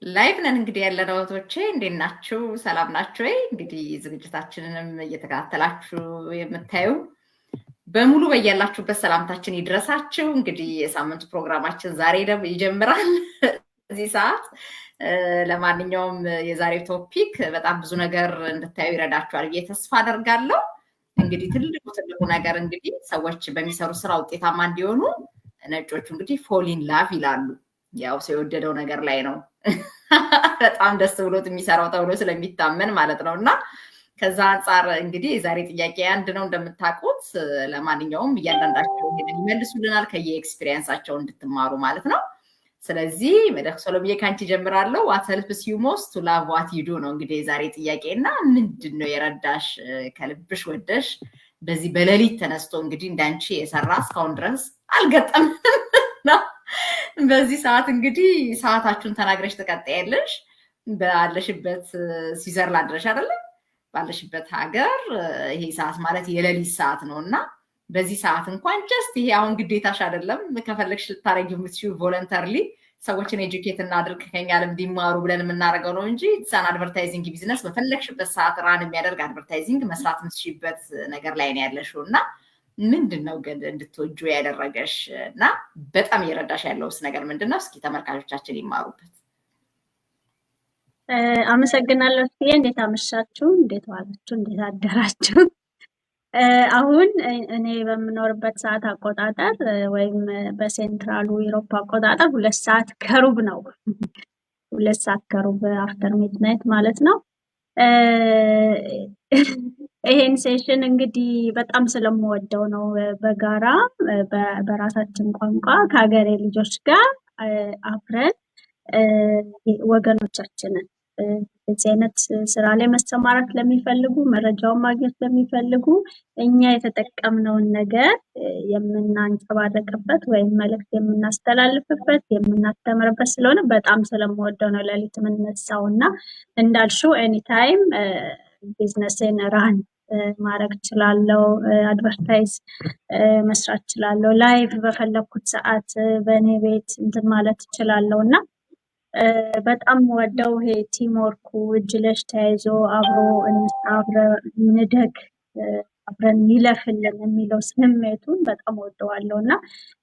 ላይቭ ነን እንግዲህ ያለነው እህቶቼ እንዴት ናችሁ? ሰላም ናችሁ ወይ? እንግዲህ ዝግጅታችንንም እየተከታተላችሁ የምታዩ በሙሉ በያላችሁበት ሰላምታችን ይድረሳችሁ። እንግዲህ የሳምንቱ ፕሮግራማችን ዛሬ ደግሞ ይጀምራል እዚህ ሰዓት። ለማንኛውም የዛሬው ቶፒክ በጣም ብዙ ነገር እንድታዩ ይረዳችኋል ብዬ ተስፋ አደርጋለሁ። እንግዲህ ትልቁ ነገር እንግዲህ ሰዎች በሚሰሩ ስራ ውጤታማ እንዲሆኑ ነጮቹ እንግዲህ ፎሊን ላቭ ይላሉ። ያው ሰው የወደደው ነገር ላይ ነው በጣም ደስ ብሎት የሚሰራው ተብሎ ስለሚታመን ማለት ነው። እና ከዛ አንጻር እንግዲህ የዛሬ ጥያቄ አንድ ነው እንደምታውቁት። ለማንኛውም እያንዳንዳቸው ይመልሱልናል ከየኤክስፒሪየንሳቸው እንድትማሩ ማለት ነው። ስለዚህ መድረክ ሶሎምዬ ካንቺ ጀምራለሁ። ዋት ሄልፕስ ዩ ሞስት ቱ ላቭ ዋት ዩ ዱ ነው እንግዲህ የዛሬ ጥያቄ። እና ምንድን ነው የረዳሽ ከልብሽ ወደሽ በዚህ በሌሊት ተነስቶ እንግዲህ እንዳንቺ የሰራ እስካሁን ድረስ አልገጠምም ነው። በዚህ ሰዓት እንግዲህ ሰዓታችሁን ተናግረሽ ትቀጥያለሽ። ባለሽበት ስዊዘርላንድ ነሽ አይደለ? ባለሽበት ሀገር ይሄ ሰዓት ማለት የሌሊት ሰዓት ነው እና በዚህ ሰዓት እንኳን ጀስት ይሄ አሁን ግዴታሽ አይደለም፣ ከፈለግሽ ልታረጊው የምትችይው ቮለንተርሊ ሰዎችን ኤጁኬት እናድርግ ከኛ ልምድ ይማሩ ብለን የምናደርገው ነው እንጂ ሳን አድቨርታይዚንግ ቢዝነስ በፈለግሽበት ሰዓት ራን የሚያደርግ አድቨርታይዚንግ መስራት የምትችይበት ነገር ላይ ነው ያለሽው። እና ምንድን ነው ግን እንድትወጁ ያደረገሽ እና በጣም እየረዳሽ ያለውስ ነገር ምንድን ነው? እስኪ ተመልካቾቻችን ይማሩበት። አመሰግናለሁ። እንዴት አመሻችሁ? እንዴት ዋላችሁ? እንዴት አደራችሁ? አሁን እኔ በምኖርበት ሰዓት አቆጣጠር ወይም በሴንትራሉ ዩሮፕ አቆጣጠር 2 ሰዓት ከሩብ ነው። 2 ሰዓት ከሩብ አፍተር ሚድናይት ማለት ነው። ይሄን ሴሽን እንግዲህ በጣም ስለምወደው ነው በጋራ በራሳችን ቋንቋ ከሀገሬ ልጆች ጋር አብረን ወገኖቻችንን እዚህ አይነት ስራ ላይ መሰማራት ለሚፈልጉ መረጃውን ማግኘት ለሚፈልጉ እኛ የተጠቀምነውን ነገር የምናንጸባረቅበት ወይም መልእክት የምናስተላልፍበት የምናስተምርበት ስለሆነ በጣም ስለምወደው ነው ሌሊት የምነሳው። እና እንዳልሽው ኤኒታይም ቢዝነስን ራን ማድረግ እችላለሁ፣ አድቨርታይዝ መስራት እችላለሁ፣ ላይቭ በፈለኩት ሰዓት በእኔ ቤት እንትን ማለት እችላለሁ። እና በጣም ወደው ይሄ ቲም ወርኩ እጅ ለእጅ ተያይዞ እንደግ አብረን ይለፍልን የሚለው ስሜቱን በጣም ወደዋለሁ። እና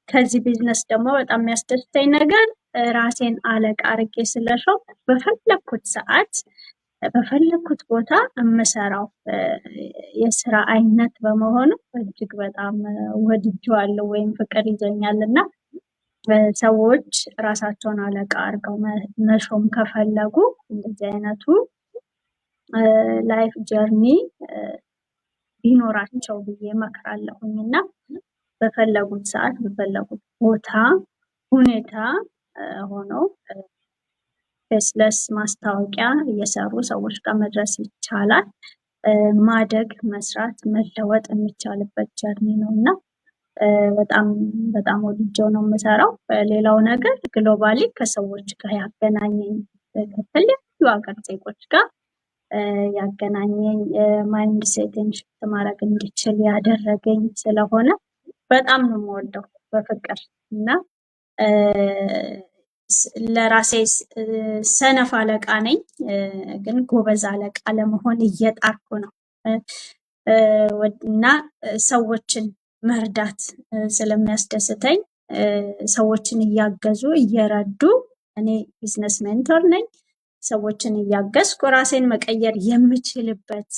ከዚህ ቢዝነስ ደግሞ በጣም የሚያስደስተኝ ነገር ራሴን አለቃ አርጌ ስለሾም በፈለኩት ሰዓት በፈለኩት ቦታ የምሰራው የስራ አይነት በመሆኑ እጅግ በጣም ወድጄዋለሁ ወይም ፍቅር ይዘኛል። እና ሰዎች ራሳቸውን አለቃ አድርገው መሾም ከፈለጉ እንደዚህ አይነቱ ላይፍ ጀርኒ ቢኖራቸው ብዬ እመክራለሁኝ። እና በፈለጉት ሰዓት በፈለጉት ቦታ ሁኔታ ሆነው ፌስለስ ማስታወቂያ እየሰሩ ሰዎች ጋር መድረስ ይቻላል። ማደግ፣ መስራት፣ መለወጥ የሚቻልበት ጀርኒ ነው። እና በጣም ወድጄው ነው የምሰራው። ሌላው ነገር ግሎባሊ ከሰዎች ጋር ያገናኘኝ ከተለያዩ ሀገር ዜጎች ጋር ያገናኘኝ ማይንድ ሴትን ሽፍት ማድረግ እንዲችል ያደረገኝ ስለሆነ በጣም ነው የምወደው በፍቅር። እና ለራሴ ሰነፍ አለቃ ነኝ፣ ግን ጎበዝ አለቃ ለመሆን እየጣርኩ ነው። እና ሰዎችን መርዳት ስለሚያስደስተኝ ሰዎችን እያገዙ እየረዱ እኔ ቢዝነስ ሜንቶር ነኝ። ሰዎችን እያገዝኩ ራሴን መቀየር የምችልበት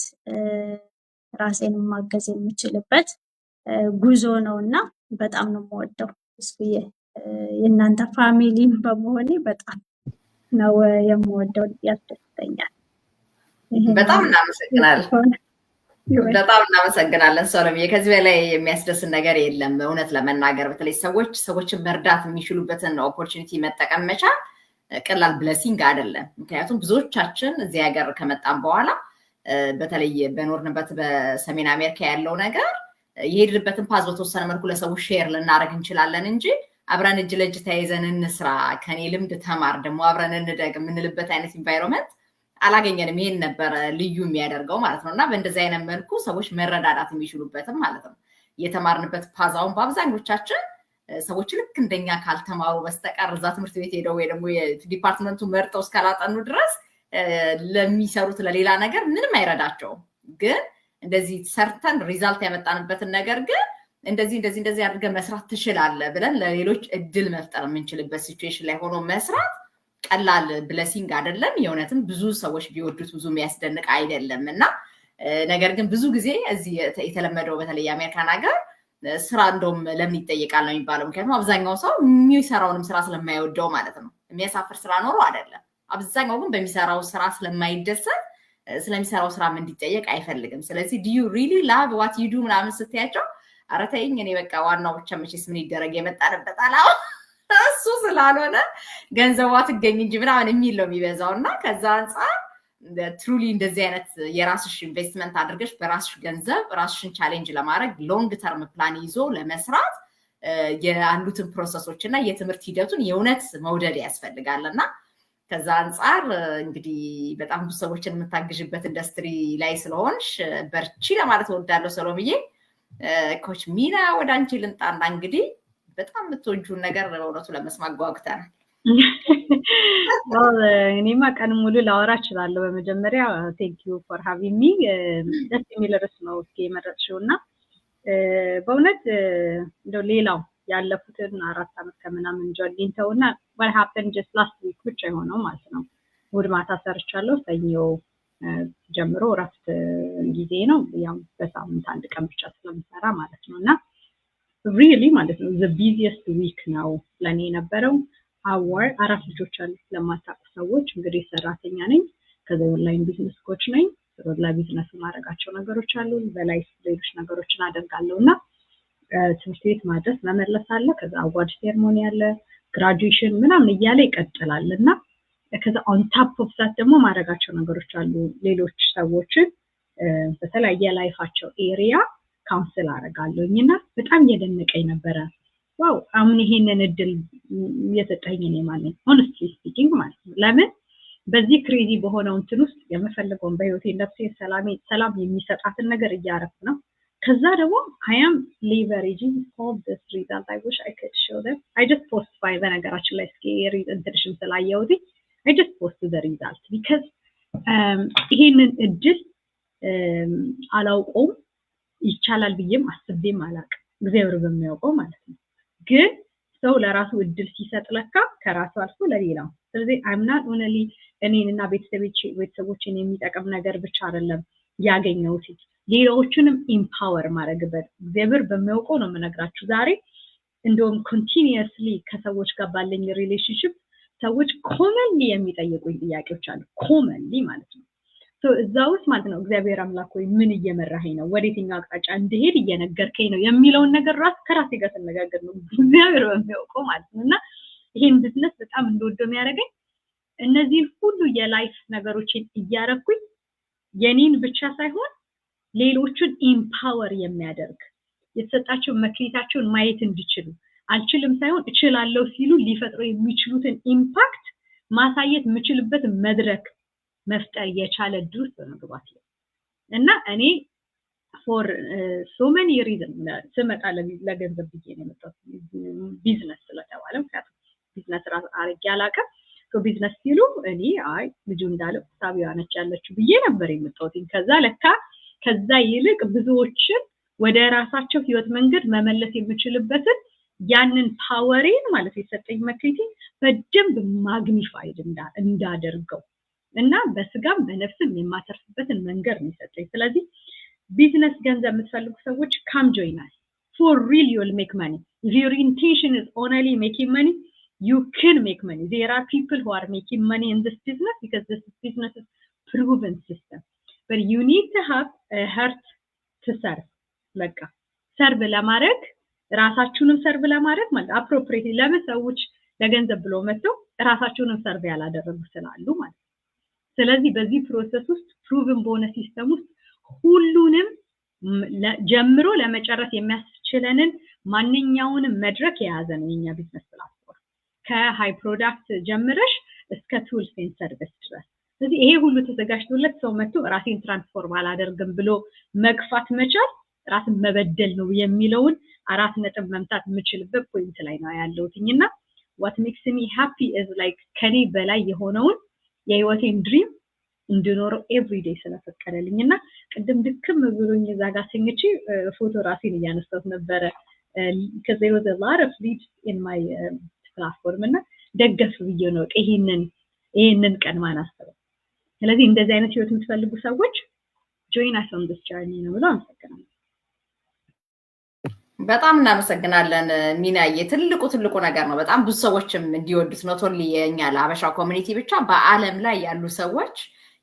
ራሴን ማገዝ የምችልበት ጉዞ ነው። እና በጣም ነው የምወደው። እስኪ የእናንተ ፋሚሊም በመሆኔ በጣም ነው የምወደው፣ ያስደስተኛል። በጣም እናመሰግናለን። በጣም እናመሰግናለን ሶሎምዬ። ከዚህ በላይ የሚያስደስት ነገር የለም። እውነት ለመናገር በተለይ ሰዎችን መርዳት የሚችሉበትን ኦፖርቹኒቲ መጠቀም መቻል ቀላል ብለሲንግ አይደለም። ምክንያቱም ብዙዎቻችን እዚህ ሀገር ከመጣን በኋላ በተለይ በኖርንበት በሰሜን አሜሪካ ያለው ነገር የሄድንበትን ፓዝ በተወሰነ መልኩ ለሰዎች ሼር ልናደርግ እንችላለን እንጂ አብረን እጅ ለእጅ ተያይዘን እንስራ፣ ከኔ ልምድ ተማር፣ ደግሞ አብረን እንደግ የምንልበት አይነት ኢንቫይሮንመንት አላገኘንም። ይሄን ነበረ ልዩ የሚያደርገው ማለት ነው። እና በእንደዚህ አይነት መልኩ ሰዎች መረዳዳት የሚችሉበትም ማለት ነው የተማርንበት ፓዛውን በአብዛኞቻችን ሰዎች ልክ እንደኛ ካልተማሩ በስተቀር እዛ ትምህርት ቤት ሄደው ወይ ደግሞ የዲፓርትመንቱ መርጠው እስካላጠኑ ድረስ ለሚሰሩት ለሌላ ነገር ምንም አይረዳቸውም። ግን እንደዚህ ሰርተን ሪዛልት ያመጣንበትን ነገር ግን እንደዚህ አድርገን መስራት ትችላለህ ብለን ለሌሎች እድል መፍጠር የምንችልበት ሲቹዌሽን ላይ ሆኖ መስራት ቀላል ብለሲንግ አይደለም። የእውነትም ብዙ ሰዎች ቢወዱት ብዙ የሚያስደንቅ አይደለም እና ነገር ግን ብዙ ጊዜ እዚህ የተለመደው በተለይ የአሜሪካን ሀገር ስራ እንደውም ለምን ይጠየቃል ነው የሚባለው። ምክንያቱም አብዛኛው ሰው የሚሰራውንም ስራ ስለማይወደው ማለት ነው። የሚያሳፍር ስራ ኖሮ አይደለም። አብዛኛው ግን በሚሰራው ስራ ስለማይደሰት ስለሚሰራው ስራ እንዲጠየቅ አይፈልግም። ስለዚህ do you really love what you do ምናምን ስትያቸው ኧረ ተይኝ እኔ በቃ ዋናው ብቻ መቼስ ምን ይደረግ የመጣንበት አላማ እሱ ስላልሆነ ገንዘቧ ትገኝ እንጂ ምናምን የሚል ነው የሚበዛው እና ከዛ አንጻር ትሩሊ እንደዚህ አይነት የራስሽ ኢንቨስትመንት አድርገሽ በራስሽ ገንዘብ ራስሽን ቻሌንጅ ለማድረግ ሎንግ ተርም ፕላን ይዞ ለመስራት ያሉትን ፕሮሰሶች እና የትምህርት ሂደቱን የእውነት መውደድ ያስፈልጋልና ከዛ አንጻር እንግዲህ በጣም ብዙ ሰዎችን የምታግዥበት ኢንዱስትሪ ላይ ስለሆንሽ በርቺ ለማለት እወዳለሁ ሰሎምዬ። ኮች ሚና ወደ አንቺ ልምጣና እንግዲህ በጣም የምትወጂውን ነገር በእውነቱ ለመስማት ጓጉተናል። እኔማ ቀን ሙሉ ላወራ እችላለሁ። በመጀመሪያ ቴንክ ዩ ፎር ሃቪንግ ሚ ደስ የሚል ርዕስ ነው የመረጥሽውና በእውነት እንደው ሌላው ያለፉትን 4 ዓመት ከምናምን ጆሊንተውና what happened just last week ብቻ የሆነው ማለት ነው። እሑድ ማታ ሰርቻለሁ። ሰኞ ጀምሮ እረፍት ጊዜ ነው። ያው በሳምንት አንድ ቀን ብቻ ስለምሰራ ማለት ነውና really ማለት ነው the busiest week ነው ለኔ ነበረው። አወር 4 ልጆች አሉ ለማታውቁ ሰዎች እንግዲህ ሰራተኛ ነኝ። ከዛ ኦንላይን ቢዝነስ ኮች ነኝ። ኦንላይን ቢዝነስ ማድረጋቸው ነገሮች አሉ። በላይ ሌሎች ነገሮችን አደርጋለሁና ትምህርት ቤት ማድረስ መመለስ አለ። ከዛ አዋርድ ሴሬሞኒ አለ፣ ግራጁዌሽን ምናምን እያለ ይቀጥላልና ከዛ ኦን ታፕ ኦፍ ዛት ደግሞ ማድረጋቸው ነገሮች አሉ። ሌሎች ሰዎችን በተለያየ ላይፋቸው ኤሪያ ካውንስል አደርጋለሁኝና በጣም እየደነቀኝ ነበረ። ዋው አሁን ይሄንን እድል እየሰጠኝ ነው ማለት honestly speaking ማለት ነው። ለምን በዚህ ክሬዚ በሆነው እንትን ውስጥ የምፈልገውን በህይወቴ ነፍሴ ሰላም የሚሰጣትን ነገር እያረኩ ነው። ከዛ ደግሞ I am leveraging all this result. I wish I could show them. I just post by በነገራችን ላይ scary intention ስላየሁት I just post the result because ይሄንን እድል አላውቀውም ይቻላል ብዬም አስቤም አላውቅም እግዚአብሔር በሚያውቀው ማለት ነው። ግን ሰው ለራሱ እድል ሲሰጥ ለካ ከራሱ አልፎ ለሌላው ስለዚህ I'm not only እኔንና ቤተሰቦችን የሚጠቅም ነገር ብቻ አይደለም ያገኘሁት ሌሎችንም ኢምፓወር ማድረግበት እግዚአብሔር በሚያውቀው ነው የምነግራችሁ። ዛሬ እንደውም ኮንቲኒየስሊ ከሰዎች ጋር ባለኝ ሪሌሽንሺፕ ሰዎች ኮመንሊ የሚጠይቁኝ ጥያቄዎች አሉ። ኮመንሊ ማለት ነው እዛው ውስጥ ማለት ነው እግዚአብሔር አምላክ ሆይ ምን እየመራኸኝ ነው ወዴትኛው አቅጣጫ እንድሄድ እየነገርከኝ ነው የሚለውን ነገር ራስ ከራሴ ጋር ተነጋገር ነው እግዚአብሔር በሚያውቀው ማለት ነውና ይሄን ቢዝነስ በጣም እንደወደው የሚያደርገኝ እነዚህ ሁሉ የላይፍ ነገሮችን እያረኩኝ የኔን ብቻ ሳይሆን ሌሎችን ኢምፓወር የሚያደርግ የተሰጣቸው መክሊታቸውን ማየት እንዲችሉ አልችልም ሳይሆን እችላለሁ ሲሉ ሊፈጥሩ የሚችሉትን ኢምፓክት ማሳየት የምችልበት መድረክ መፍጠር የቻለ ድርስ በመግባት እና እኔ for so many reasons ስመጣ ለገንዘብ ብዬ ነው የመጣሁት ቢዝነስ ስለተባለ ምክንያቱም ቢዝነስ አርግ ያላቀ ቢዝነስ ሲሉ እኔ አይ ልጁ እንዳለው ሳቢያ ነች ያለችው ብዬ ነበር የመጣሁት። ከዛ ይልቅ ብዙዎችን ወደ ራሳቸው ህይወት መንገድ መመለስ የምችልበትን ያንን ፓወሬን ማለት የሰጠኝ መክሊቴ በደንብ ማግኒፋይድ እንዳደርገው እና በስጋም በነፍስም የማተርፍበትን መንገድ ነው የሰጠኝ። ስለዚህ ቢዝነስ ገንዘብ የምትፈልጉ ሰዎች come join us. For real you will make money. If your intention is only making money, you can make money. There are people who are making money in this business because this business is proven system. But you need to have a heart to serve. በቃ ሰርቭ ለማድረግ ራሳችሁንም ሰርቭ ለማድረግ ማለት appropriately ለሰዎች ለገንዘብ ብሎ መጥተው ራሳችሁንም ሰርቭ ያላደረጉ ስላሉ ማለት ነው። ስለዚህ በዚህ ፕሮሰስ ውስጥ ፕሩቭን በሆነ ሲስተም ውስጥ ሁሉንም ጀምሮ ለመጨረስ የሚያስችለንን ማንኛውንም መድረክ የያዘ ነው የኛ ቢዝነስ ፕላትፎርም ከሃይ ፕሮዳክት ጀምረሽ እስከ ቱልስ ኤንድ ሰርቪስ ድረስ። ስለዚህ ይሄ ሁሉ ተዘጋጅቶለት ሰው መጥቶ ራሴን ትራንስፎርም አላደርግም ብሎ መግፋት መቻል ራስን መበደል ነው የሚለውን 4 ነጥብ መምታት የምችልበት ፖይንት ላይ ነው ያለሁትኝና what makes me happy is like ከኔ በላይ የሆነውን የህይወቴን ድሪም እንድኖረው every day ስለፈቀደልኝና ቅድም ድክም ብሎኝ እዛ ጋር ተኝቼ ፎቶ ራሴን እያነሳሁት ነበረ because there was a lot of leads in my platform እና ደገፍ ብዬ ነው ይሄንን ቀን ማናስተው ስለዚህ እንደዚህ አይነት ህይወት የምትፈልጉ ሰዎች join us on this journey ነው ብለው አመሰግናለሁ በጣም እናመሰግናለን ሚናዬ ትልቁ ነገር ነው በጣም ብዙ ሰዎችም እንዲወዱት ነው ቶሊ የኛ ለአበሻ ኮሚኒቲ ብቻ በአለም ላይ ያሉ ሰዎች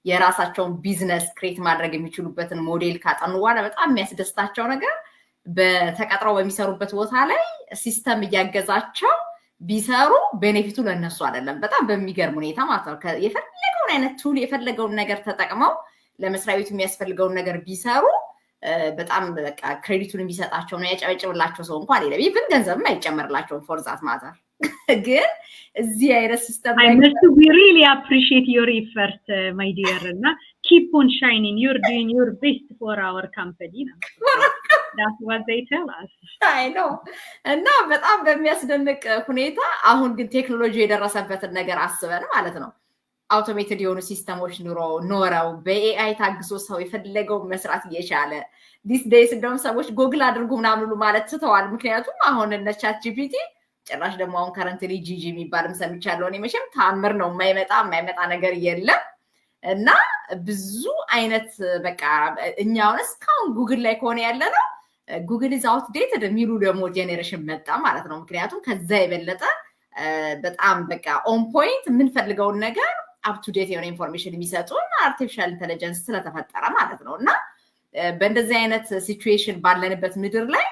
የራሳቸውን ቢዝነስ ክሬት ማድረግ የሚችሉበትን ሞዴል ካጠኑ በኋላ በጣም የሚያስደስታቸው ነገር በተቀጥረው በሚሰሩበት ቦታ ላይ ሲስተም እያገዛቸው ቢሰሩ ቤኔፊቱ ለነሱ አይደለም በጣም በሚገርም ሁኔታ ማለት ነው የፈለገውን አይነት ቱል የፈለገውን ነገር ተጠቅመው ለመስሪያ ቤቱ የሚያስፈልገውን ነገር ቢሰሩ በጣም በቃ ክሬዲቱን የሚሰጣቸው ነው ያጨበጭብላቸው ሰው እንኳን የለም ይብን ገንዘብም አይጨመርላቸውም for that matter ግን እዚህ አይነት ሲስተም I must we really appreciate your effort my dear እና keep on shining you're doing your best for our company that's what they tell us I know እና በጣም በሚያስደንቅ ሁኔታ አሁን ግን ቴክኖሎጂ የደረሰበትን ነገር አስበን ማለት ነው አውቶሜትድ የሆኑ ሲስተሞች ኖረው በኤአይ ታግዞ ሰው የፈለገው መስራት እየቻለ these days እንደውም ሰዎች ጎግል አድርጉ ምናምን ማለት ትተዋል ምክንያቱም አሁን እነ ቻት ጂፒቲ ጭራሽ ደግሞ አሁን ከረንትሊ ጂጂ የሚባልም ሰምቻለሁ እኔ መቼም ታምር ነው የማይመጣ ነገር የለም እና ብዙ አይነት በቃ እኛውን እስካሁን ጉግል ላይ ከሆነ ያለነው ጉግል is outdated የሚሉ ደግሞ ጄኔሬሽን መጣ ማለት ነው ምክንያቱም ከዛ የበለጠ በጣም በቃ ኦን ፖይንት የምንፈልገውን ነገር up to date የሆነ ኢንፎርሜሽን የሚሰጡን artificial intelligence ስለተፈጠረ ማለት ነውና በእንደዚህ አይነት ሲቹዌሽን ባለንበት ምድር ላይ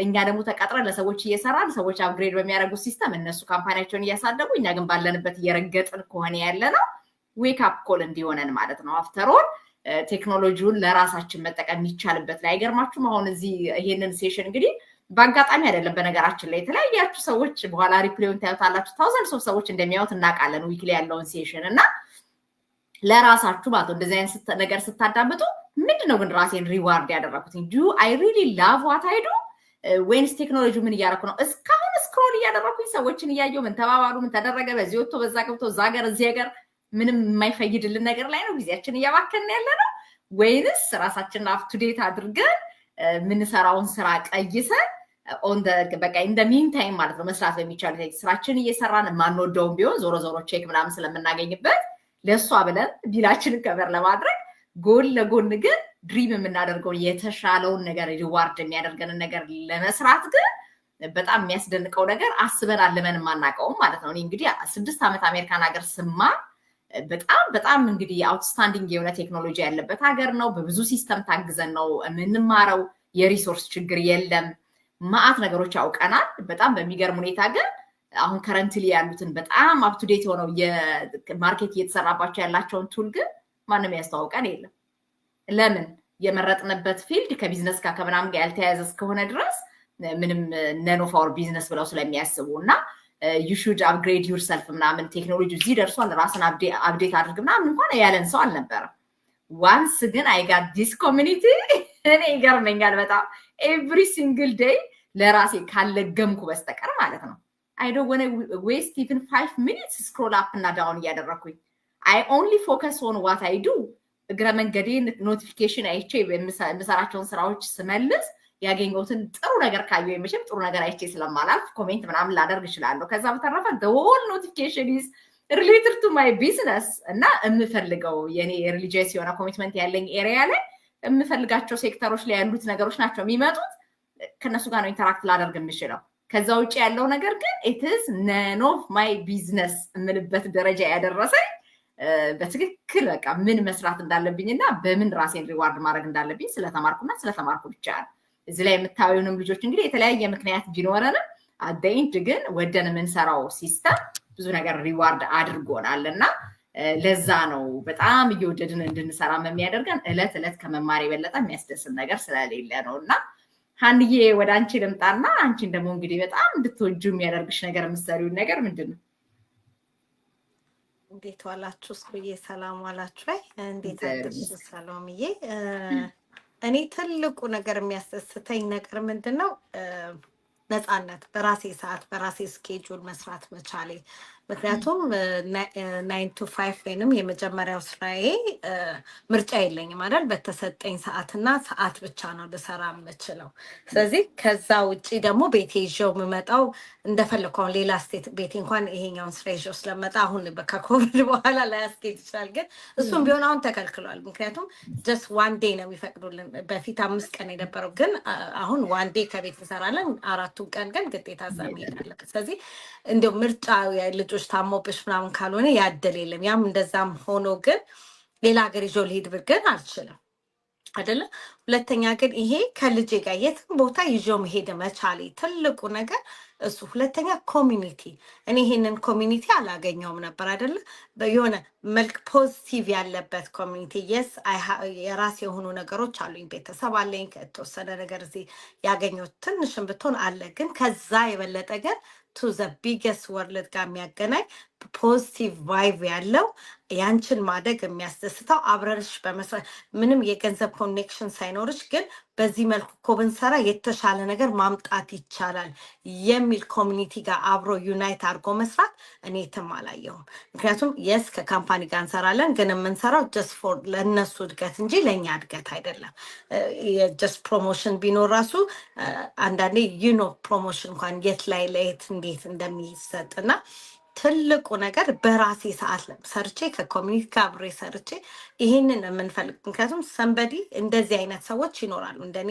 እኛ ደግሞ ተቀጥረን ለሰዎች እየሰራን ሰዎች አፕግሬድ በሚያደርጉ ሲስተም እነሱ ካምፓኒያቸውን እያሳደጉ እኛ ግን ባለንበት እየረገጥን ከሆነ ያለነው ዌክ አፕ ኮል እንዲሆነን ማለት ነው አፍተር ኦል ቴክኖሎጂውን ለራሳችን መጠቀም ይቻልበት ላይ አይገርማችሁም አሁን እዚህ ይሄንን ሴሽን እንግዲህ በአጋጣሚ አይደለም በነገራችን ላይ የተለያያችሁ ሰዎች በኋላ ሪፕሌውን ታዩታላችሁ thousands of ሰዎች እንደሚያዩት እናቃለን ዊክሊ ያለውን ሴሽን እና ለራሳችሁ ማለት እንደዚህ አይነት ነገር ስታዳምጡ ምንድነው ግን ራሴን ሪዋርድ ያደረኩት do I really love what I do ወይንስ ቴክኖሎጂ ምን እያደረኩ ነው እስካሁን ስክሮል እያደረኩኝ ሰዎችን እያየሁ ምን ተባባሉ ምን ተደረገ በዚህ ወጥቶ በዛ ገብቶ እዛ ሀገር እዚህ ሀገር ምንም የማይፈይድልን ነገር ላይ ነው ጊዜያችን እያባከን ያለነው ወይንስ ራሳችንን አፕ ቱ ዴት አድርገን ምንሰራውን ስራ ቀይሰን on the በቃ in the meantime ማለት ነው መስራት በሚቻል ስራችን እየሰራን ማንወደውም ቢሆን ዞሮ ቼክ ምናምን ስለምናገኝበት ለሷ ብለን ቢላችንን ከበር ለማድረግ ጎል ለጎን ግን ድሪም የምናደርገው የተሻለውን ነገር ሪዋርድ የሚያደርገንን ነገር ለመስራት ግን በጣም የሚያስደንቀው ነገር አስበን አለመን ማናቀው ማለት ነው እንግዲህ 6 አመት አሜሪካን ሀገር ስማር በጣም እንግዲህ አውትስታንዲንግ የሆነ ቴክኖሎጂ ያለበት ሀገር ነው በብዙ ሲስተም ታግዘን ነው የምንማረው የሪሶርስ ችግር የለም ማአት ነገሮች ያውቀናል በጣም በሚገርም ሁኔታ ግን አሁን ከረንትሊ ያሉትን በጣም አፕ ቱ ዴት ሆነው የማርኬት እየተሰራባቸው ያላቸውን ቱል ግን ማንም ያስተዋውቀን የለም ለምን የመረጥንበት ፊልድ ከቢዝነስ ጋር ከምናምን ጋር ያልተያያዘ እስከሆነ ድረስ ምንም ነን ኦፍ አወር ቢዝነስ ብለው ስለሚያስቡና you should upgrade yourself ምናምን ቴክኖሎጂ እዚህ ደርሷል ራስን አፕዴት አድርግ ምናምን እንኳን ያለን ሰው አልነበረም once ግን I got this community እኔ ይገርመኛል በጣም every single day ለራሴ ካለገምኩ በስተቀር ማለት ነው I don't want to waste even 5 minutes scroll up እና down እያደረኩኝ I only focus on what I do እግረ መንገዴን ኖቲፊኬሽን አይቼ በምሰራቸውን ስራዎች ስመልስ ያገኘሁትን ጥሩ ነገር ካየሁ የመቼም ጥሩ ነገር አይቼ ስለማላልፍ ኮሜንት ምናምን ላደርግ እችላለሁ ከዛ በተረፈ the whole notification is related to my business እና የምፈልገው የኔ ሪሊጂየስ የሆነ ኮሚትመንት ያለኝ ኤሪያ ላይ የምፈልጋቸው ሴክተሮች ላይ ያሉት ነገሮች ናቸው የሚመጡት ከነሱ ጋር ነው ኢንተራክት ላደርግ የምችለው ከዛ ውጪ ያለው ነገር ግን it is none of my business የምልበት ደረጃ ያደረሰኝ በትክክል በቃ ምን መስራት እንዳለብኝና በምን ራሴን ሪዋርድ ማድረግ እንዳለብኝ ስለተማርኩ ብቻ ነው እዚህ ላይ የምታዩንም ልጆች እንግዲህ የተለያየ ምክንያት ቢኖረንም አደይንት ግን ወደን የምንሰራው ሲስተም ብዙ ነገር ሪዋርድ አድርጎናልና ለዛ ነው በጣም እየወደድን እንድንሰራ የሚያደርገን እለት ከመማር የበለጠ የሚያስደስት ነገር ስለሌለ ነውና ሃንዬ ወደ አንቺ ልምጣና አንቺን ደግሞ እንግዲህ በጣም እንድትወጁ የሚያደርግሽ ነገር ምሳሌው ነገር ምንድነው እንዴት ዋላችሁ ስኩዬ ሰላም ዋላችሁ እንዴት አደረሽ ሰላምዬ እኔ ትልቁ ነገር የሚያስደስተኝ ነገር ምንድነው ነፃነት በራሴ ሰዓት በራሴ ስኬጁል መስራት መቻሌ ምክንያቱም 9 to 5 ወይንም የመጀመሪያው ስራዬ ምርጫ የለኝም አይደል በተሰጠኝ ሰዓትና ሰዓት ብቻ ነው ልሰራ የምችለው ስለዚህ ከዛ ውጪ ደግሞ ቤቴ ይዤው የምመጣው እንደፈለኩ ሌላ ስቴት ቤቴ እንኳን ይሄኛውን ስራ ይዤው ስለመጣ አሁን ከኮቪድ በኋላ ላያስኬድ ይችላል ግን እሱም ቢሆን አሁን ተከልክሏል ምክንያቱም just one day ነው የሚፈቅዱልን በፊት 5 ቀን የነበረው ግን አሁን one day ከቤት እንሰራለን 4 ቀን ግን ግዴታ እዛ መሄድ አለበት ስለዚህ እንደው ምርጫ ልጆች ታሞብሽ ምናምን ካልሆነ ያደል የለም ያም እንደዛም ሆኖ ግን ሌላ ሀገር ይዞ ልሄድ ብል ግን አልችልም አይደለ ሁለተኛ ግን ይሄ ከልጄ ጋር የትም ቦታ ይዞ መሄድ መቻሌ ትልቁ ነገር እሱ ሁለተኛ ኮሚኒቲ እኔ ይሄንን ኮሚኒቲ አላገኘውም ነበር አይደለ የሆነ መልክ ፖዚቲቭ ያለበት ኮሚኒቲ yes የራሴ የሆኑ ነገሮች አሉኝ ቤተሰብ አለኝ ከተወሰነ ነገር እዚህ ያገኘው ትንሽም ብትሆን አለ ግን ከዛ የበለጠ ግን to the biggest world ጋር የሚያገናኝ ፖዚቲቭ ቫይብ ያለው ያንቺን ማደግ የሚያስደስተው አብረርሽ በመስራት ምንም የገንዘብ ኮኔክሽን ሳይኖርሽ ግን በዚህ መልኩ ኮብንሰራ የተሻለ ነገር ማምጣት ይቻላል የሚል ኮሚኒቲ ጋር አብሮ ዩናይት አድርጎ መስራት እኔ ተማላየሁም ምክንያቱም yes ከካምፓኒ ጋር እንሰራለን ግን የምንሰራው just for ለነሱ እድገት እንጂ ለኛ እድገት አይደለም just ፕሮሞሽን ቢኖር ራሱ አንዳንዴ ፕሮሞሽን እንኳን የት ላይ ለየት እንዴት እንደሚሰጥና ትልቁ ነገር በራሴ ሰዓት ሰርቼ ከኮሚኒቲ ጋር አብሬ ሰርቼ ይሄንን የምንፈልግ ምክንያቱም ሰንበዲ እንደዚህ አይነት ሰዎች ይኖራሉ እንደኔ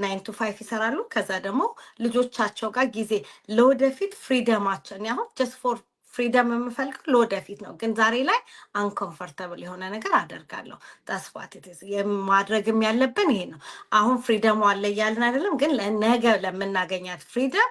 9 to 5 ይሰራሉ ከዛ ደግሞ ልጆቻቸው ጋር ጊዜ ለወደፊት ፍሪደማቸው አሁን just for ፍሪደም የምፈልግ ለወደፊት ነው ግን ዛሬ ላይ አንኮምፎርታብል የሆነ ነገር አደርጋለሁ ታስፋት የማድረግም ያለብን ይሄ ነው አሁን ፍሪደሙ አለ ያልን አይደለም ግን ለነገ ለምናገኛት ፍሪደም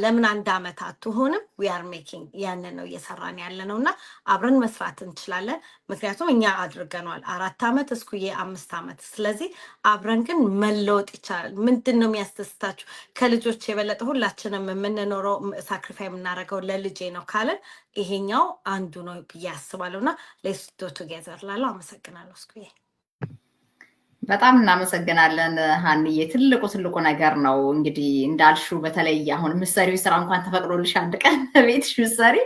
ለምን አንድ አመት አትሆንም we are making ያንን ነው እየሰራን ያለነውና አብረን መስራት እንችላለን ምክንያቱም እኛ አድርገናል 4 አመት እስኩዬ 5 አመት ስለዚህ አብረን ግን መለወጥ ይቻላል ምንድነው የሚያስተስታችሁ ከልጆች የበለጠ ሁላችንም የምንኖረው ሳክሪፋይ የምናደርገው ለልጄ ነው ካለ ይሄኛው አንዱ ነው ያስባለውና let's do together ላለው አመሰግናለሁ እስኩዬ በጣም እናመሰግናለን ሃንዬ ትልቁ ነገር ነው እንግዲህ እንዳልሽው በተለይ አሁን ምሰሪው ስራ እንኳን ተፈቅዶልሽ አንድ ቀን ቤትሽ ምሰሪ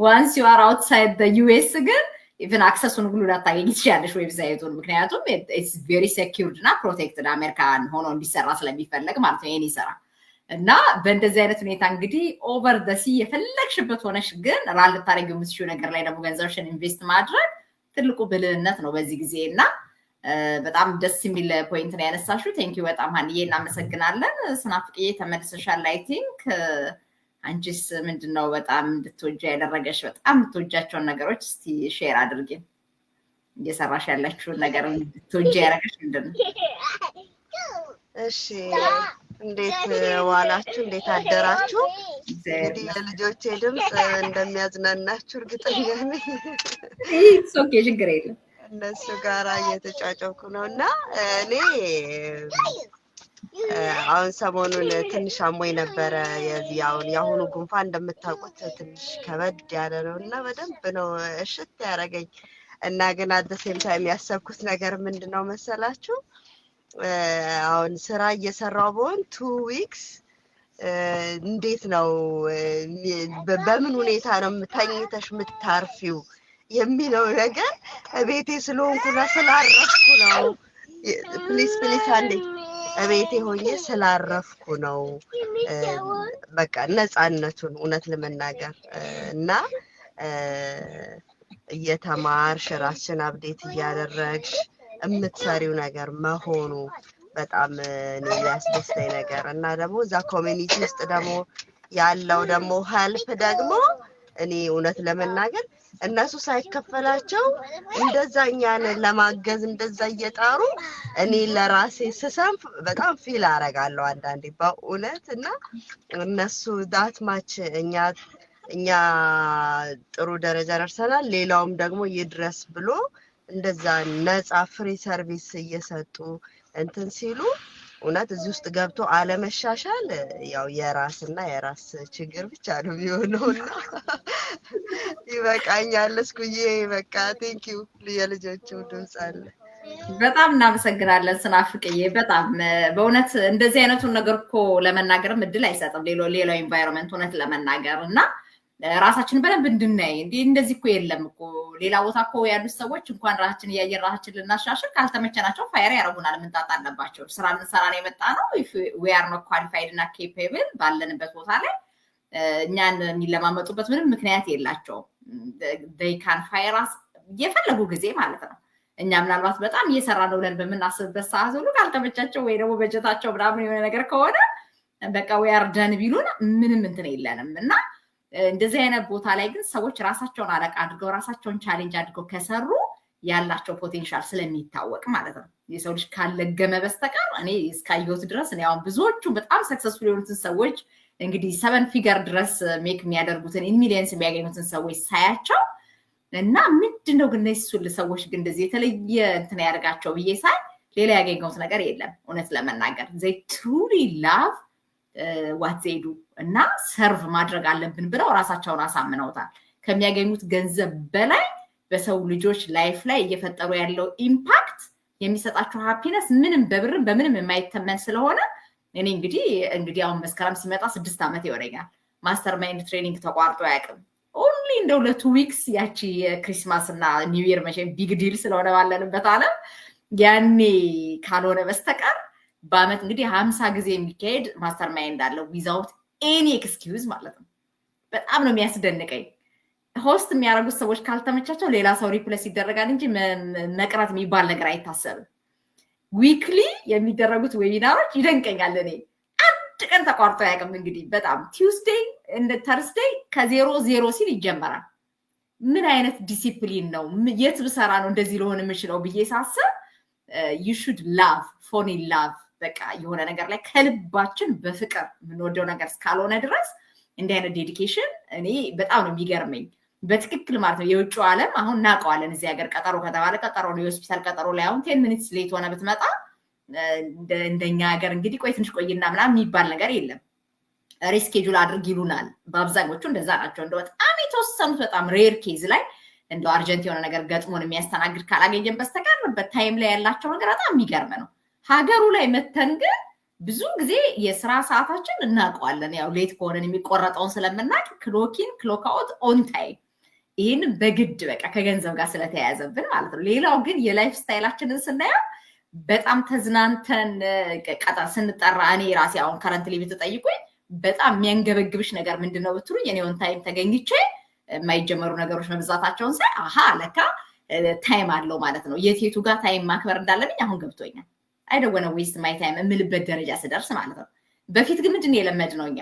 once you are outside the US ግን even accessውን ሁሉ ላታገኝ ትችያለሽ ዌብሳይቱን ምክንያቱም it's very secured እና protected አሜሪካን ሆኖ እንዲሰራ ስለሚፈልግ ማለት ነው የኔ ስራ እና በእንደዚህ አይነት ሁኔታ እንግዲህ ኦቨር ዘ ሲ የፈለግሽበት ሆነሽ ግን ራል ልታረጊው የምትችይው ነገር ላይ ደግሞ ገንዘብሽን ኢንቨስት ማድረግ ትልቁ ብልህነት ነው በዚህ ጊዜ እና በጣም ደስ የሚል ፖይንት ነው ያነሳሽው ቴንክ ዩ በጣም ሃንዬ እናመሰግናለን ስናፍቅዬ ተመልሰሻል አይ ቲንክ አንቺስ ምንድነው በጣም እንድትወጂ ያደረገሽ በጣም የምትወጃቸውን ነገሮች እስቲ ሼር አድርጊን እየሰራሽ ያለችውን ነገር እንድትወጂ ያደረገሽ ምንድነው እሺ እንዴት ዋላችሁ እንዴት አደራችሁ እንግዲህ የልጆቼ ድምጽ እንደሚያዝናናችሁ እርግጠኛ ነኝ ኢትስ ኦኬ ችግር የለም እነሱ ጋር እየተጫጫኩ ነውና እኔ አሁን ሰሞኑን ትንሽ አሞኝ ነበረ የዚህ አሁን ያሁኑ ጉንፋን እንደምታውቁት ትንሽ ከበድ ያለ ነውና በደንብ ነው እሽት ያረገኝ እና ግን አት ዘ ሴም ታይም ያሰብኩት ነገር ምንድነው መሰላችሁ አሁን ስራ እየሰራው በሆን 2 weeks እንዴት ነው በምን ሁኔታ ነው ተኝተሽ የምታርፊው የሚለው ነገር ቤቴ ስለሆንኩና ስላረፍኩ ነው ፕሊስ አንዴ ቤቴ ሆኜ ስላረፍኩ ነው በቃ ነፃነቱን እውነት ለመናገር እና እየተማርሽ ራስሽን አፕዴት እያደረግሽ የምትሰሪው ነገር መሆኑ በጣም ነው ያስደስተኝ ነገር እና ደግሞ እዛ ኮሚኒቲ ውስጥ ደግሞ ያለው ደግሞ ሄልፕ ደግሞ እኔ እውነት ለመናገር እነሱ ሳይከፈላቸው እንደዛኛን ለማገዝ እንደዛ እየጣሩ እኔ ለራሴ ስሰንፍ በጣም ፊል አረጋለሁ አንዳንዴ በእውነት እና እነሱ ዳት ማች እኛ ጥሩ ደረጃ ደርሰናል ሌላውም ደግሞ ይድረስ ብሎ እንደዛ ነፃ ፍሪ ሰርቪስ እየሰጡ እንትን ሲሉ እውነት እዚህ ውስጥ ገብቶ አለመሻሻል ያው የራስና የራስ ችግር ብቻ ነው የሚሆነውና ይበቃኛል እስኩዬ በቃ ቴንክ ዩ የልጆቹ ድምጽ አለ በጣም እናመሰግናለን ስናፍቅዬ። በጣም በእውነት እንደዚህ አይነቱን ነገር እኮ ለመናገርም እድል አይሰጥም ሌላው ኢንቫይሮንመንት እውነት ለመናገር እና ራሳችንን በደንብ እንድናይ እንደዚህ እኮ የለም እኮ ሌላ ቦታ እኮ ያሉት ሰዎች እንኳን ራሳችን እያየን ራሳችን ልናሻሽል ካልተመቸናቸው ፋየር ያደርጉናል። ምንጣጣ አለባቸው። ስራ ልንሰራ ነው የመጣ ነው። ዊ አር ኖት ኳሊፋይድ እና ኬፔብል ባለንበት ቦታ ላይ እኛን የሚለማመጡበት ምንም ምክንያት የላቸውም። they can fire us የፈለጉ ጊዜ ማለት ነው። እኛ ምናልባት በጣም እየሰራ ነው ብለን በምናስብበት ሰዓት ሁሉ ካልተመቻቸው ወይ ደግሞ በጀታቸው ምናምን የሆነ ነገር ከሆነ በቃ we are done ቢሉን ምንም እንትን የለንም እና እንደዚህ አይነት ቦታ ላይ ግን ሰዎች ራሳቸውን አለቃ አድርገው ራሳቸውን ቻሌንጅ አድርገው ከሰሩ ያላቸው ፖቴንሻል ስለሚታወቅ ማለት ነው። የሰው ልጅ ካለገመ በስተቀር እኔ እስካየሁት ድረስ እኔ አሁን ብዙዎቹ በጣም ሰክሰስፉል የሆኑትን ሰዎች እንግዲህ 7 ፊገር ድረስ ሜክ የሚያደርጉትን ኢን ሚሊየንስ የሚያገኙትን ሰዎች ሳያቸው እና ምንድነው ግን እነሱ ሰዎች ግን እንደዚህ የተለየ እንትን ያደርጋቸው ብዬ ሳይ ሌላ ያገኘሁት ነገር የለም እውነት ለመናገር they truly love what they do እና ሰርቭ ማድረግ አለብን ብለው ራሳቸውን አሳምነውታል። ከሚያገኙት ገንዘብ በላይ በሰው ልጆች ላይፍ ላይ እየፈጠሩ ያለው ኢምፓክት የሚሰጣቸው ሃፒነስ ምንም በብርም በምንም የማይተመን ስለሆነ እኔ እንግዲህ አሁን መስከረም ሲመጣ 6 ዓመት ይሆነኛል። ማስተርማይንድ ትሬኒንግ ተቋርጦ አያውቅም። ኦንሊ እንደው ለ2 ዊክስ ያቺ ክሪስማስ እና ኒው ይር መቼም ቢግ ዲል ስለሆነ ባለንበት ዓለም ያኔ ካልሆነ በስተቀር በአመት እንግዲህ 50 ጊዜ የሚካሄድ ማስተርማይንድ አለው ዊዛውት ኤኒ ኤክስኪውዝ ማለት ነው። በጣም ነው የሚያስደንቀኝ። ሆስት የሚያደርጉት ሰዎች ካልተመቻቸው ሌላ ሰው ሪፕሌስ ይደረጋል እንጂ መቅረት የሚባል ነገር አይታሰብም። ዊክሊ የሚደረጉት ዌቢናሮች ይደንቀኛል። እኔ አንድ ቀን ተቋርጦ አያውቅም። እንግዲህ በጣም ቲውስዴይ እንደ ተርስዴይ ከ00 ሲል ይጀመራል። ምን አይነት ዲሲፕሊን ነው? የት ብሰራ ነው እንደዚህ ሊሆን የምችለው ብዬ ሳስብ you should love fall in love በቃ የሆነ ነገር ላይ ከልባችን በፍቅር የምንወደው ነገር እስካልሆነ ድረስ እንዲህ አይነት ዴዲኬሽን እኔ በጣም ነው የሚገርመኝ። በትክክል ማለት ነው የውጭው ዓለም አሁን እናውቀዋለን። እዚህ ሀገር ቀጠሮ ከተባለ ቀጠሮ ነው። የሆስፒታል ቀጠሮ ላይ አሁን 10 ሚኒትስ ሌት ሆነ ብትመጣ እንደኛ ሀገር እንግዲህ ቆይ ትንሽ ቆይና ምናምን የሚባል ነገር የለም። ሪስኬጁል አድርግ ይሉናል። በአብዛኞቹ እንደዛ ናቸው። እንደው በጣም የተወሰኑት በጣም ሬር ኬዝ ላይ እንደው አርጀንት የሆነ ነገር ገጥሞን የሚያስተናግድ ካላገኘን በስተቀር በታይም ላይ ያላቸው ነገር በጣም የሚገርም ነው። ሀገሩ ላይ መተን ግን ብዙ ጊዜ የስራ ሰዓታችን እናውቀዋለን። ያው ሌት ከሆነን የሚቆረጠውን ስለምናውቅ ክሎኪን ክሎክ አውት ኦን ታይም ይህን በግድ በቃ ከገንዘብ ጋር ስለተያያዘብን ማለት ነው። ሌላው ግን የላይፍ ስታይላችንን ስናየው በጣም ተዝናንተን ቀጣ ስንጠራ እኔ ራሴ አሁን ከረንት ላይ ብትጠይቁኝ በጣም የሚያንገበግብሽ ነገር ምንድነው ብትሉኝ እኔ ኦን ታይም ተገኝቼ የማይጀመሩ ነገሮች መብዛታቸውን ሳይ አሃ ለካ ታይም አለው ማለት ነው። የቴቱ ጋር ታይም ማክበር እንዳለብኝ አሁን ገብቶኛል። አይደወነ ዌስት ማይ ታይም የምልበት ደረጃ ስደርስ ማለት ነው። በፊት ግን ምንድነው የለመድነው እኛ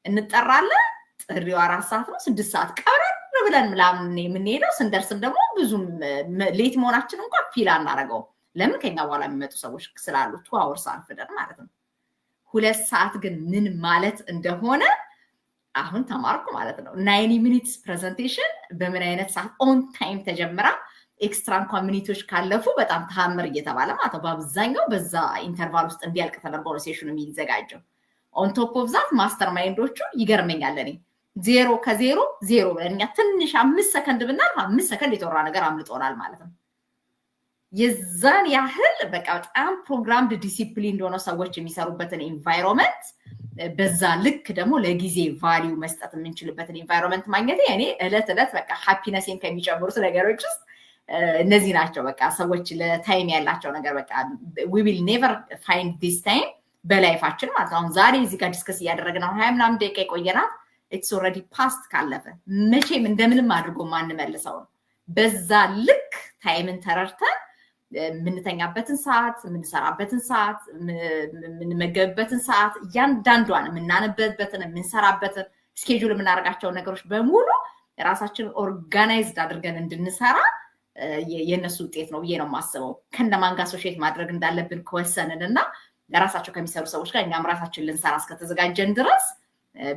እንጠራለን፣ ጥሪው 4 ሰዓት ነው 6 ሰዓት ቀብረን ብለን ምናምን የምንሄደው ስንደርስም ደግሞ ብዙም ሌት መሆናችን እንኳን ፊል አናደርገውም። ለምን ከኛ በኋላ የሚመጡ ሰዎች ስላሉ 2 hours አርፍደን ማለት ነው። 2 ሰዓት ግን ምን ማለት እንደሆነ አሁን ተማርኩ ማለት ነው። 90 ሚኒትስ ፕሬዘንቴሽን በምን አይነት ሰዓት ኦን ታይም ተጀምራ ኤክስትራ እንኳን ሚኒቶች ካለፉ በጣም ተአምር እየተባለ ማለት ነው። በአብዛኛው በዛ ኢንተርቫል ውስጥ እንዲያልቅ ተደርጎ ነው ሴሽኑ የሚዘጋጀው። ኦን ቶፕ ኦፍ ዛት ማስተርማይንዶቹ ይገርመኛል። እኔ 0 ከ0 0 ብለን እኛ ትንሽ 5 ሰከንድ ብናልፍ 5 ሰከንድ የተወራ ነገር አምልጦናል ማለት ነው። የዛን ያህል በቃ በጣም ፕሮግራምድ ዲሲፕሊን እንደሆነ ሰዎች የሚሰሩበትን ኢንቫይሮንመንት በዛ ልክ ደግሞ ለጊዜ ቫልዩ መስጠት የምንችልበትን ኢንቫይሮንመንት ማግኘት እኔ እለት በቃ ሃፒነስን ከሚጨምሩት ነገሮች ውስጥ እነዚህ ናቸው። በቃ ሰዎች ለታይም ያላቸው ነገር በቃ we will never find this time በላይፋችን ማለት ነው። ዛሬ እዚህ ጋር ዲስከስ እያደረግን ነው 20 ምናምን ደቂቃ ይቆየናል። it's already past ካለፈ መቼም እንደምንም አድርጎ ማንመልሰው ነው። በዛ ልክ ታይምን ተረድተን የምንተኛበትን ሰዓት፣ የምንሰራበትን ሰዓት፣ የምንመገብበትን ሰዓት እያንዳንዷን የምናነበበትን የምንሰራበትን ስኬጁል የምናደርጋቸውን ነገሮች በሙሉ ራሳችንን ኦርጋናይዝድ አድርገን እንድንሰራ የነሱ ውጤት ነው ብዬ ነው የማስበው። ከነማን ጋር አሶሺየት ማድረግ እንዳለብን ከወሰንን እና ለራሳቸው ከሚሰሩ ሰዎች ጋር እኛም ራሳችን ልንሰራ እስከተዘጋጀን ድረስ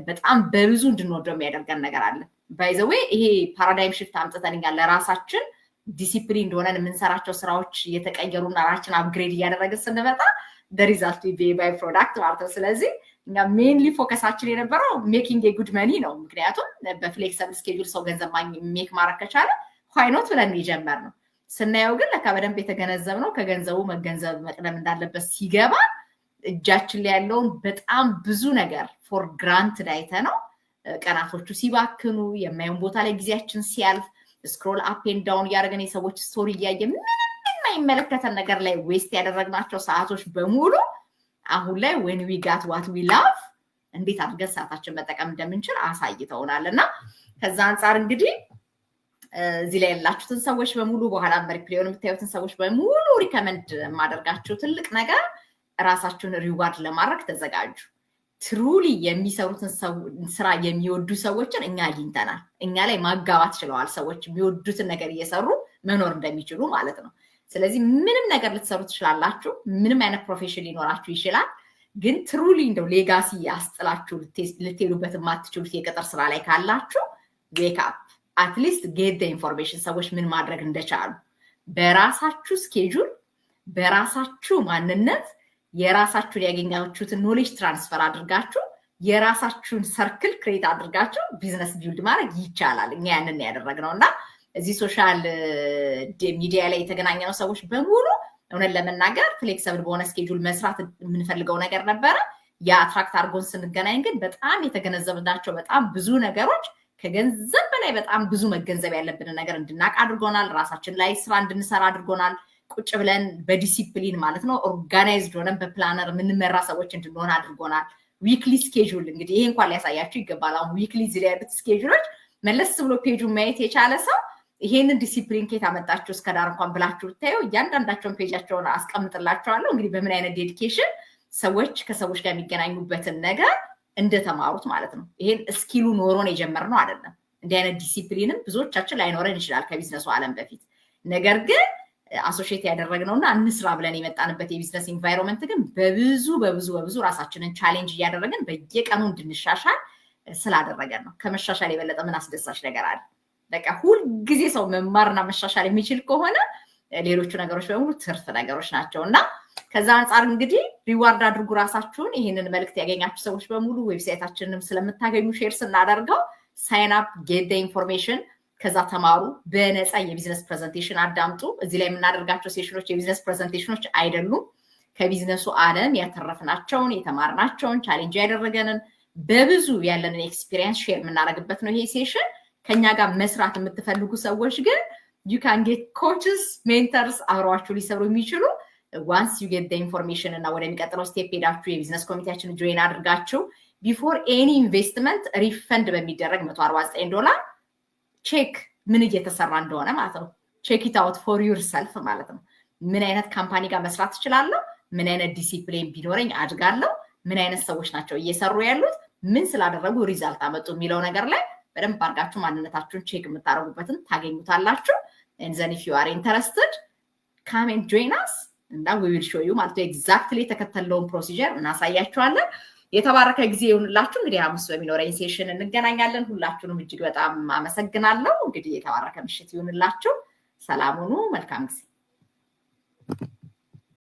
በጣም በብዙ እንድንወደው የሚያደርገን ነገር አለ። ባይ ዘ ዌይ ይሄ ፓራዳይም ሽፍት አምጥተንኛል ለራሳችን ዲሲፕሊን እንደሆነ የምንሰራቸው ስራዎች እየተቀየሩና ራችን አፕግሬድ እያደረግን ስንመጣ the result will be by product ማለት ነው። ስለዚህ እኛ ሜንሊ ፎከሳችን የነበረው ሜኪንግ ኤ ጉድ መኒ ነው። ምክንያቱም በፍሌክሰብል ስኬጁል ሰው ገንዘብ ሜክ ማድረግ ከቻለ why not ብለን የጀመርነው። ስናየው ግን ለካ በደንብ የተገነዘብነው ከገንዘቡ መገንዘብ መቅደም እንዳለበት ሲገባ እጃችን ላይ ያለውን በጣም ብዙ ነገር ፎር ግራንትድ አይተነው ቀናቶቹ ሲባክኑ የማይሆን ቦታ ላይ ጊዜያችን ሲያልፍ ስክሮል አፕ ኤንድ ዳውን ያደረገን የሰዎች ስቶሪ እያየን ምንም የማይመለከተን ነገር ላይ ዌስት ያደረግናቸው ሰዓቶች በሙሉ አሁን ላይ when we got what we love እንዴት አድርገን ሰዓታችን መጠቀም እንደምንችል አሳይተውናልና ከዛ አንፃር እንግዲህ እዚህ ላይ ያላችሁትን ሰዎች በሙሉ በኋላ በሪፕሌውን የምታዩትን ሰዎች በሙሉ ሪከመንድ ማደርጋችሁ ትልቅ ነገር ራሳችሁን ሪዋርድ ለማድረግ ተዘጋጁ ትሩሊ የሚሰሩትን ስራ የሚወዱ ሰዎችን እኛ አግኝተናል እኛ ላይ ማጋባት ችለዋል ሰዎች የሚወዱትን ነገር እየሰሩ መኖር እንደሚችሉ ማለት ነው ስለዚህ ምንም ነገር ልትሰሩ ትችላላችሁ ምንም አይነት ፕሮፌሽን ሊኖራችሁ ይችላል ግን ትሩሊ እንደው ሌጋሲ ያስጥላችሁ ልትሄዱበት የማትችሉት የቅጥር ስራ ላይ ካላችሁ ዌክ አፕ አትሊስት ጌት ዘ ኢንፎርሜሽን ሰዎች ምን ማድረግ እንደቻሉ በራሳችሁ ስኬጁል በራሳችሁ ማንነት የራሳችሁን ያገኛችሁትን ኖሌጅ ትራንስፈር አድርጋችሁ የራሳችሁን ሰርክል ክሬት አድርጋችሁ ቢዝነስ ቢልድ ማድረግ ይቻላል እኛ ያንን ያደረግነውና እዚህ ሶሻል ሚዲያ ላይ የተገናኘነው ሰዎች በሙሉ እውነት ለመናገር ፍሌክሲብል በሆነ ስኬጁል መስራት የምንፈልገው ነገር ነበረ ያ አትራክት አድርጎን ስንገናኝ ግን በጣም የተገነዘብናቸው በጣም ብዙ ነገሮች ከገንዘብ በላይ በጣም ብዙ መገንዘብ ያለብን ነገር እንድናቅ አድርጎናል ራሳችን ላይ ስራ እንድንሰራ አድርጎናል ቁጭ ብለን በዲሲፕሊን ማለት ነው ኦርጋናይዝድ ሆነን በፕላነር የምንመራ ሰዎች እንድንሆን አድርጎናል ዊክሊ ስኬጁል እንግዲህ ይሄን እንኳን ሊያሳያችሁ ይገባል አሁን ዊክሊ ዝሪያበት ስኬጁሎች መለስ ብሎ ፔጁን ማየት የቻለ ሰው ይሄንን ዲሲፕሊን ከየት አመጣችሁ እስከዳር እንኳን ብላችሁ ታዩ እያንዳንዳቸውን ፔጃቸውን አስቀምጥላችኋለሁ እንግዲህ በምን አይነት ዴዲኬሽን ሰዎች ከሰዎች ጋር የሚገናኙበትን ነገር እንደተማሩት ማለት ነው ይሄን ስኪሉ ኖሮን የጀመርነው አይደለም እንዲህ አይነት ዲሲፕሊንም ብዙዎቻችን ላይኖረን ይችላል ከቢዝነሱ ዓለም በፊት ነገር ግን አሶሺየት ያደረግነውና እንስራ ብለን የመጣንበት የቢዝነስ ኢንቫይሮንመንት ግን በብዙ ራሳችንን ቻሌንጅ እያደረግን በየቀኑ እንድንሻሻል ስላደረገን ነው ከመሻሻል የበለጠ ምን አስደሳች ነገር አለ በቃ ሁሉ ጊዜ ሰው መማርና መሻሻል የሚችል ከሆነ ሌሎቹ ነገሮች በሙሉ ትርፍ ነገሮች ናቸውና ከዛ አንፃር እንግዲህ ሪዋርድ አድርጉ ራሳችሁን ይሄንን መልክት ያገኛችሁ ሰዎች በሙሉ ዌብሳይታችንንም ስለምታገኙ ሼር ስናደርገው ሳይን አፕ ጌት ዘ ኢንፎርሜሽን ከዛ ተማሩ በነፃ የቢዝነስ ፕሬዘንቴሽን አዳምጡ እዚህ ላይ የምናደርጋቸው ሴሽኖች የቢዝነስ ፕሬዘንቴሽኖች አይደሉም ከቢዝነሱ ዓለም ያተረፍናቸውን የተማርናቸውን ቻሌንጅ ያደረገንን በብዙ ያለንን ኤክስፒሪየንስ ሼር የምናደርግበት ነው ይሄ ሴሽን ከኛ ጋር መስራት የምትፈልጉ ሰዎች ግን you can get coaches mentors አብረዋችሁ ሊሰሩ የሚችሉ once you get the information እና ወደሚቀጥለው ስቴፕ ሄዳችሁ የቢዝነስ ኮሚቴያችን ጆይን አድርጋችሁ before any investment refund በሚደረግ $149 ቼክ ምን እየተሰራ እንደሆነ ማለት ነው ቼክ ኢት አውት ፎር ዩርሰልፍ ማለት ነው ምን አይነት ካምፓኒ ጋር መስራት እችላለሁ ምን አይነት ዲሲፕሊን ቢኖረኝ አድጋለሁ ምን አይነት ሰዎች ናቸው እየሰሩ ያሉት ምን ስላደረጉ ሪዛልት አመጡ የሚለው ነገር ላይ በደንብ አድርጋችሁ ማንነታችሁን ቼክ የምታደርጉበትን ታገኙታላችሁ and then if you are interested come and join us and we will show you ማለት exactly ተከተለውን ፕሮሲጀር እናሳያችኋለን የተባረከ ጊዜ ይሁንላችሁ እንግዲህ ሐሙስ በሚኖረኝ ሴሽን እንገናኛለን ሁላችሁንም እጅግ በጣም አመሰግናለሁ እንግዲህ የተባረከ ምሽት ይሁንላችሁ ሰላም ሁኑ መልካም ጊዜ